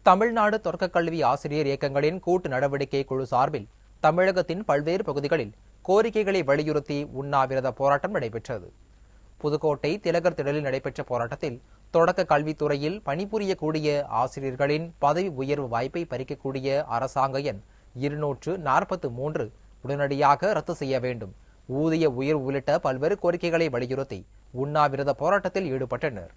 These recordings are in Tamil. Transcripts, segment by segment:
தமிழ்நாடு தொடக்கக்கல்வி ஆசிரியர் இயக்கங்களின் கூட்டு நடவடிக்கை குழு சார்பில் தமிழகத்தின் பல்வேறு பகுதிகளில் கோரிக்கைகளை வலியுறுத்தி உண்ணாவிரத போராட்டம் நடைபெற்றது. புதுக்கோட்டை திலகர் திடலில் நடைபெற்ற போராட்டத்தில் தொடக்க கல்வித்துறையில் பணிபுரியக்கூடிய ஆசிரியர்களின் பதவி உயர்வு வாய்ப்பை பறிக்கக்கூடிய அரசாங்க எண் 243 உடனடியாக ரத்து செய்ய வேண்டும், ஊதிய உயர்வு உள்ளிட்ட பல்வேறு கோரிக்கைகளை வலியுறுத்தி உண்ணாவிரத போராட்டத்தில் ஈடுபட்டனர்.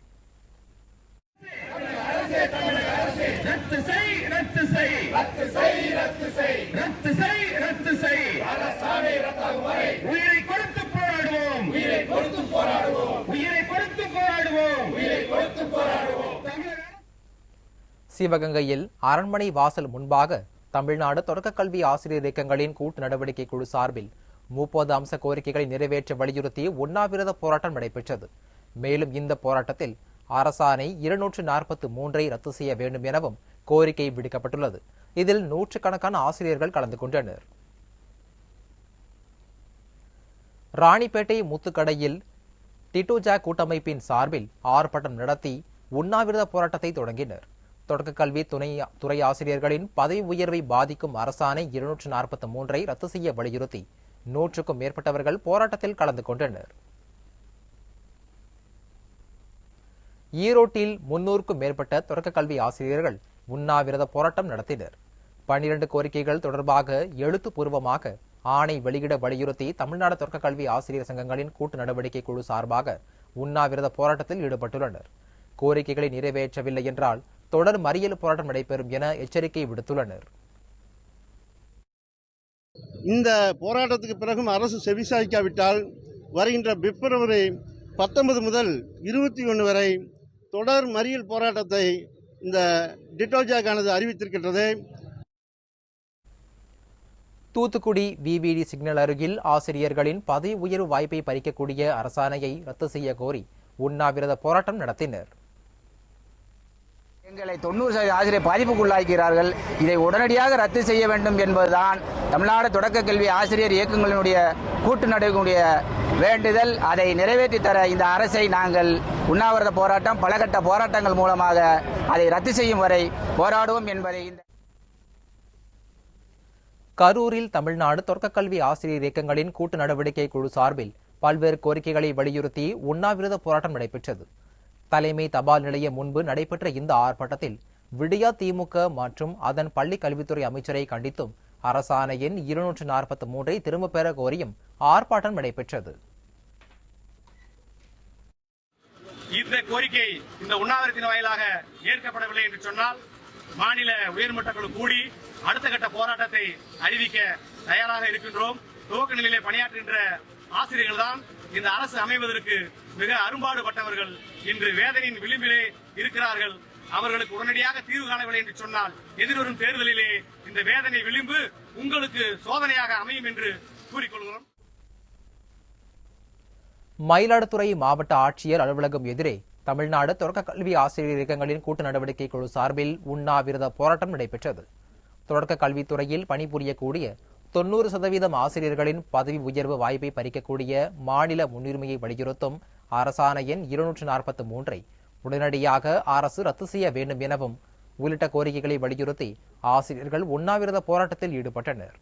சிவகங்கையில் அரண்மனை வாசல் முன்பாக தமிழ்நாடு தொடக்கக்கல்வி ஆசிரியர் இயக்கங்களின் கூட்டு நடவடிக்கை குழு சார்பில் 30 அம்ச கோரிக்கைகளை நிறைவேற்ற வலியுறுத்தி உண்ணாவிரத போராட்டம் நடைபெற்றது. மேலும் இந்த போராட்டத்தில் அரசாணை 243 ரத்து செய்ய வேண்டும் எனவும் கோரிக்கை விடுக்கப்பட்டுள்ளது. இதில் நூற்றுக்கணக்கான ஆசிரியர்கள் கலந்து கொண்டனர். ராணிப்பேட்டை முத்துக்கடையில் டிட்டோஜா கூட்டமைப்பின் சார்பில் ஆர்ப்பாட்டம் நடத்தி உண்ணாவிரத போராட்டத்தை தொடங்கினர். தொடக்கக்கல்வி துறை ஆசிரியர்களின் பதவி உயர்வை பாதிக்கும் அரசாணை 243 ரத்து செய்ய வலியுறுத்தி 100க்கும் மேற்பட்டவர்கள் போராட்டத்தில் கலந்து கொண்டனர். ஈரோட்டில் 300க்கும் மேற்பட்ட தொடக்கக்கல்வி ஆசிரியர்கள் உண்ணாவிரத போராட்டம் நடத்தினர். 12 கோரிக்கைகள் தொடர்பாக எழுத்துப்பூர்வமாக ஆணை வெளியிட வலியுறுத்தி தமிழ்நாடு தொடக்கக்கல்வி ஆசிரியர் சங்கங்களின் கூட்டு நடவடிக்கை குழு சார்பாக உண்ணாவிரத போராட்டத்தில் ஈடுபட்டுள்ளனர். கோரிக்கைகளை நிறைவேற்றவில்லை என்றால் தொடர் மறியல் போராட்டம் நடைபெறும் என எச்சரிக்கை விடுத்துள்ளனர். இந்த போராட்டத்துக்கு பிறகும் அரசு செவிசாய்க்காவிட்டால் வருகின்ற பிப்ரவரி 19 முதல் 21 வரை தொடர் மறியல் போராட்டத்தை இந்த டிட்டோஜாக்கானது அறிவித்திருக்கின்றது. தூத்துக்குடி விவிடி சிக்னல் அருகில் ஆசிரியர்களின் பதவி உயர்வு வாய்ப்பை பறிக்கக்கூடிய அரசாணையை ரத்து செய்ய கோரி உண்ணாவிரத போராட்டம் நடத்தினர். எங்களை 90% ஆசிரியர் பாதிப்புக்குள்ளாக்கிறார்கள். இதை உடனடியாக ரத்து செய்ய வேண்டும் என்பதுதான் தமிழ்நாடு தொடக்க கல்வி ஆசிரியர் இயக்கங்களினுடைய கூட்டு நடவடிக்கையுடைய வேண்டுதல். அதை நிறைவேற்றி தர இந்த அரசை நாங்கள் உண்ணாவிரத போராட்டம், பலகட்ட போராட்டங்கள் மூலமாக அதை ரத்து செய்யும் வரை போராடுவோம் என்பதை கரூரில் தமிழ்நாடு தொடக்கக்கல்வி ஆசிரியர் இயக்கங்களின் கூட்டு நடவடிக்கை குழு சார்பில் பல்வேறு கோரிக்கைகளை வலியுறுத்தி உண்ணாவிரத போராட்டம் நடைபெற்றது. தலைமை தபால் நிலையம் முன்பு நடைபெற்ற இந்த ஆர்ப்பாட்டத்தில் விடியா திமுக மற்றும் அதன் பள்ளி கல்வித்துறை அமைச்சரை கண்டித்தும் அரசாணை எண் 243 திரும்பப் பெற கோரியும் ஆர்ப்பாட்டம் நடைபெற்றது. இந்த கோரிக்கை இந்த உண்ணாவிரத்தின் வாயிலாக ஏற்கப்படவில்லை என்று சொன்னால் மாநில உயர்மட்ட குழு கூடி அடுத்த கட்ட போராட்டத்தை அறிவிக்க தயாராக இருக்கின்றோம். துவக்க நிலையிலே பணியாற்றுகின்ற ஆசிரியர்கள் தான் இந்த அரசு அமைவதற்கு மிக அரும்பாடுபட்டவர்கள். இன்று வேதனையின் விளிம்பிலே இருக்கிறார்கள். அவர்களுக்கு உடனடியாக தீர்வு காணவில்லை என்று சொன்னால் எதிர்வரும் தேர்தலிலே இந்த வேதனை விளிம்பு உங்களுக்கு சோதனையாக அமையும் என்று கூறிக்கொள்கிறோம். மயிலாடுதுறை மாவட்ட ஆட்சியர் அலுவலகம் எதிரே தமிழ்நாடு தொடக்கக்கல்வி ஆசிரியர் இயக்கங்களின் கூட்டு நடவடிக்கை குழு சார்பில் உண்ணாவிரத போராட்டம் நடைபெற்றது. தொடக்க கல்வித்துறையில் பணிபுரியக்கூடிய 90% ஆசிரியர்களின் பதவி உயர்வு வாய்ப்பை பறிக்கக்கூடிய மாநில முன்னுரிமையை வலியுறுத்தும் அரசாணை எண் 243 உடனடியாக அரசு ரத்து செய்ய வேண்டும் எனவும் உள்ளிட்ட கோரிக்கைகளை வலியுறுத்தி ஆசிரியர்கள் உண்ணாவிரத போராட்டத்தில் ஈடுபட்டனர்.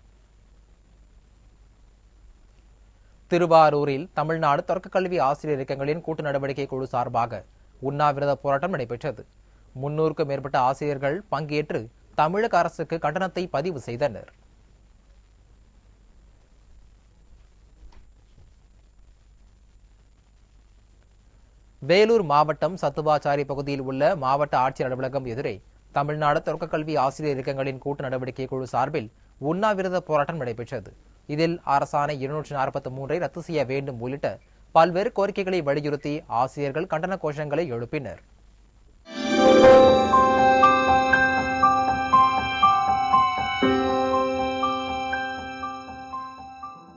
திருவாரூரில் தமிழ்நாடு தொடக்கக்கல்வி ஆசிரியர் இயக்கங்களின் கூட்டு நடவடிக்கை குழு சார்பாக உண்ணாவிரத போராட்டம் நடைபெற்றது. 300க்கும் மேற்பட்ட ஆசிரியர்கள் பங்கேற்று தமிழக அரசுக்கு கண்டனத்தை பதிவு செய்தனர். வேலூர் மாவட்டம் சத்துவாச்சாரி பகுதியில் உள்ள மாவட்ட ஆட்சியர் அலுவலகம் எதிரே தமிழ்நாடு தொடக்கக்கல்வி ஆசிரியர் இயக்கங்களின் கூட்டு நடவடிக்கை குழு சார்பில் உண்ணாவிரத போராட்டம் நடைபெற்றது. இதில் அரசாணை 243 ரத்து செய்ய வேண்டும் உள்ளிட்ட பல்வேறு கோரிக்கைகளை வலியுறுத்தி ஆசிரியர்கள் கண்டன கோஷங்களை எழுப்பினர்.